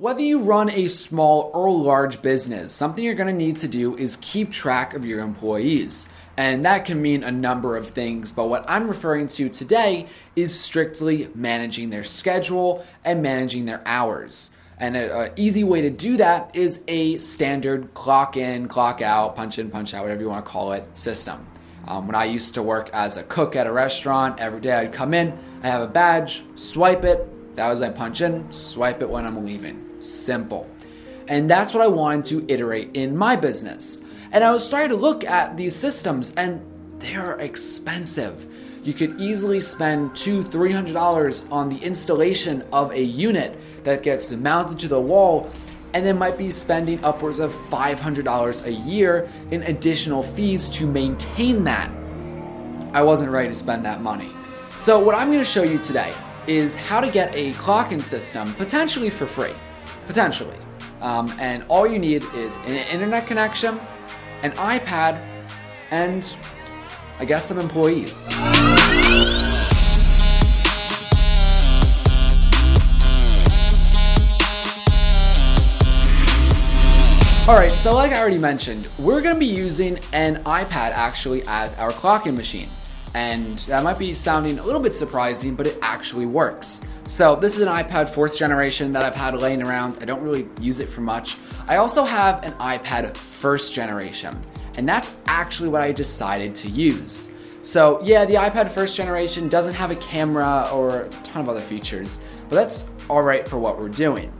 Whether you run a small or large business, something you're going to need to do is keep track of your employees. And that can mean a number of things, but what I'm referring to today is strictly managing their schedule and managing their hours. And an easy way to do that is a standard clock in, clock out, punch in, punch out, whatever you want to call it, system. When I used to work as a cook at a restaurant, every day I'd come in, I have a badge, swipe it, that was my punch in, swipe it when I'm leaving. Simple. And that's what I wanted to iterate in my business. And I was starting to look at these systems and they're expensive. You could easily spend $200-$300 on the installation of a unit that gets mounted to the wall, and then might be spending upwards of $500 a year in additional fees to maintain that. I wasn't ready to spend that money. So what I'm going to show you today is how to get a clock-in system potentially for free. Potentially. And all you need is an internet connection, an iPad, and I guess some employees. Alright, so like I already mentioned, we're going to be using an iPad actually as our clock-in machine. And that might be sounding a little bit surprising, but it actually works. So this is an iPad 4th generation that I've had laying around. I don't really use it for much. I also have an iPad 1st generation, and that's actually what I decided to use. So yeah, the iPad 1st generation doesn't have a camera or a ton of other features, but that's all right for what we're doing.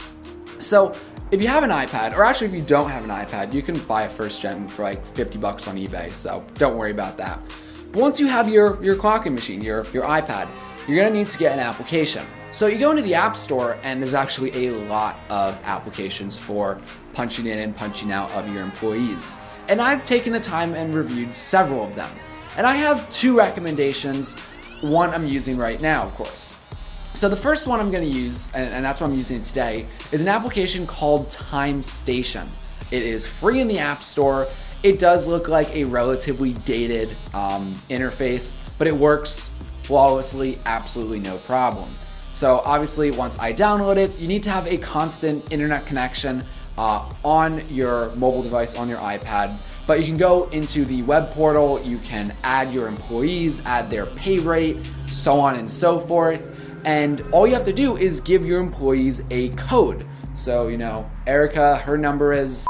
So if you have an iPad, or actually if you don't have an iPad, you can buy a 1st gen for like $50 on eBay, so don't worry about that. But once you have your clocking machine, your iPad, you're gonna need to get an application. So you go into the App Store and there's actually a lot of applications for punching in and punching out of your employees. And I've taken the time and reviewed several of them. And I have 2 recommendations, one I'm using right now, of course. So the first one I'm gonna use, and that's what I'm using today, is an application called TimeStation. It is free in the App Store. It does look like a relatively dated interface, but it works flawlessly, absolutely no problem. So obviously once I download it, you need to have a constant internet connection on your mobile device, on your iPad. But you can go into the web portal, you can add your employees, add their pay rate, so on and so forth. And all you have to do is give your employees a code. So, you know, Erica, her number is...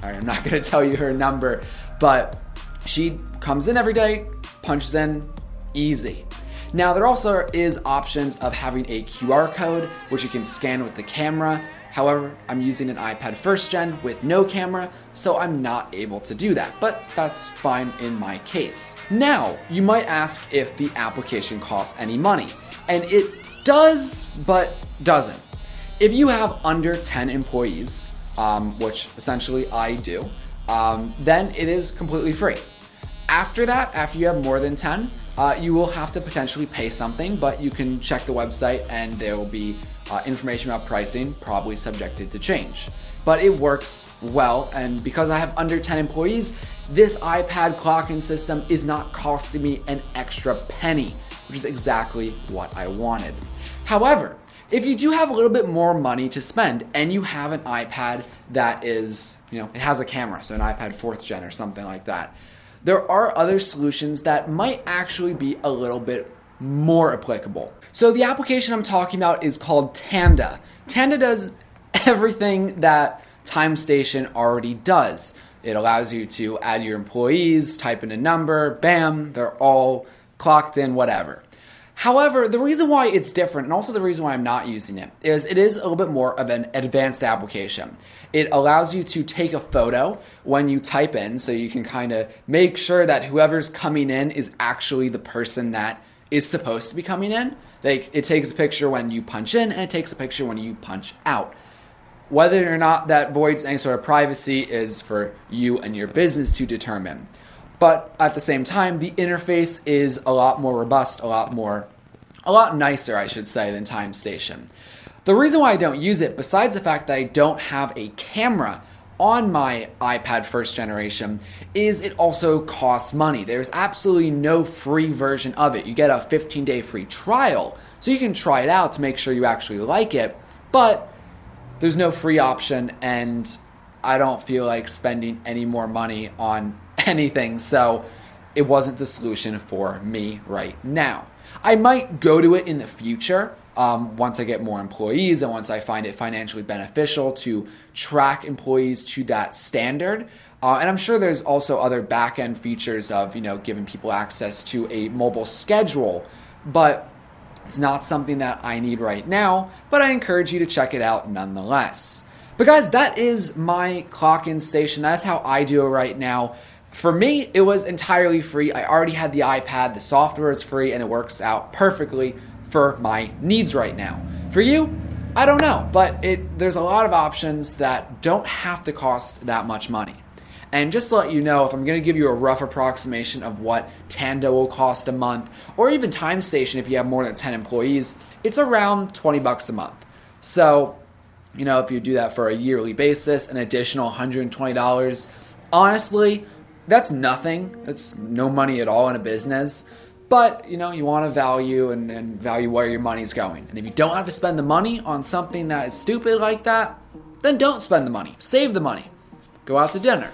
All right, I'm not gonna tell you her number, but she comes in every day, punches in, easy. Now, there also is options of having a QR code, which you can scan with the camera. However, I'm using an iPad 1st gen with no camera, so I'm not able to do that, but that's fine in my case. Now, you might ask if the application costs any money, and it does, but doesn't. If you have under 10 employees, which essentially I do, then it is completely free. After that, after you have more than 10, you will have to potentially pay something, but you can check the website and there will be information about pricing, probably subjected to change. But it works well, and because I have under 10 employees, this iPad clock-in system is not costing me an extra penny, which is exactly what I wanted. However, if you do have a little bit more money to spend and you have an iPad that is, you know, it has a camera, so an iPad 4th gen or something like that, there are other solutions that might actually be a little bit more applicable. So the application I'm talking about is called Tanda. Tanda does everything that TimeStation already does. It allows you to add your employees, type in a number, bam, they're all clocked in, whatever. However, the reason why it's different, and also the reason why I'm not using it is a little bit more of an advanced application. It allows you to take a photo when you type in, so you can kind of make sure that whoever's coming in is actually the person that is supposed to be coming in. Like, it takes a picture when you punch in, and it takes a picture when you punch out. Whether or not that voids any sort of privacy is for you and your business to determine. But at the same time, the interface is a lot more robust, a lot nicer, I should say, than TimeStation. The reason why I don't use it, besides the fact that I don't have a camera on my iPad 1st generation, is it also costs money. There's absolutely no free version of it. You get a 15-day free trial, so you can try it out to make sure you actually like it, but there's no free option, and I don't feel like spending any more money on anything, so it wasn't the solution for me right now. I might go to it in the future once I get more employees and once I find it financially beneficial to track employees to that standard. And I'm sure there's also other back-end features of, giving people access to a mobile schedule, but it's not something that I need right now, but I encourage you to check it out nonetheless. But guys, that is my clock-in station. That's how I do it right now. For me, it was entirely free. I already had the iPad, the software is free, and it works out perfectly for my needs right now. For you, I don't know, but there's a lot of options that don't have to cost that much money. And just to let you know, if I'm going to give you a rough approximation of what Tando will cost a month, or even TimeStation if you have more than 10 employees, it's around $20 a month. So, if you do that for a yearly basis, an additional $120, honestly, that's nothing. It's no money at all in a business. But, you want to value and value where your money's going. And if you don't have to spend the money on something that is stupid like that, then don't spend the money. Save the money. Go out to dinner.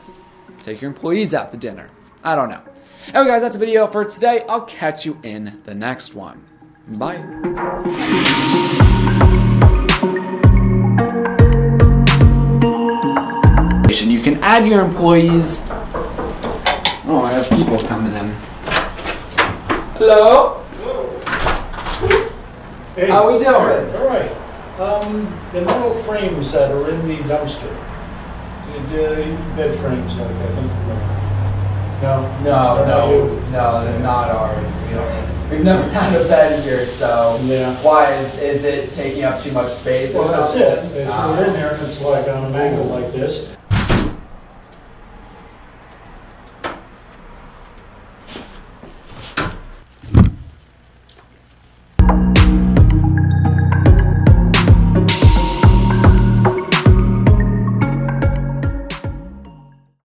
Take your employees out to dinner. I don't know. Anyway, guys, that's a video for today. I'll catch you in the next one. Bye. You can add your employees. Oh, I have people coming in. Hello? Hey, how we doing? All right. The metal frames that are in the dumpster. Bed frames, like I think. No, they're not ours. We've never had a bed here, so yeah. Why is it taking up too much space? Well, or that's something? it. They put it in there and it's like on an angle like this.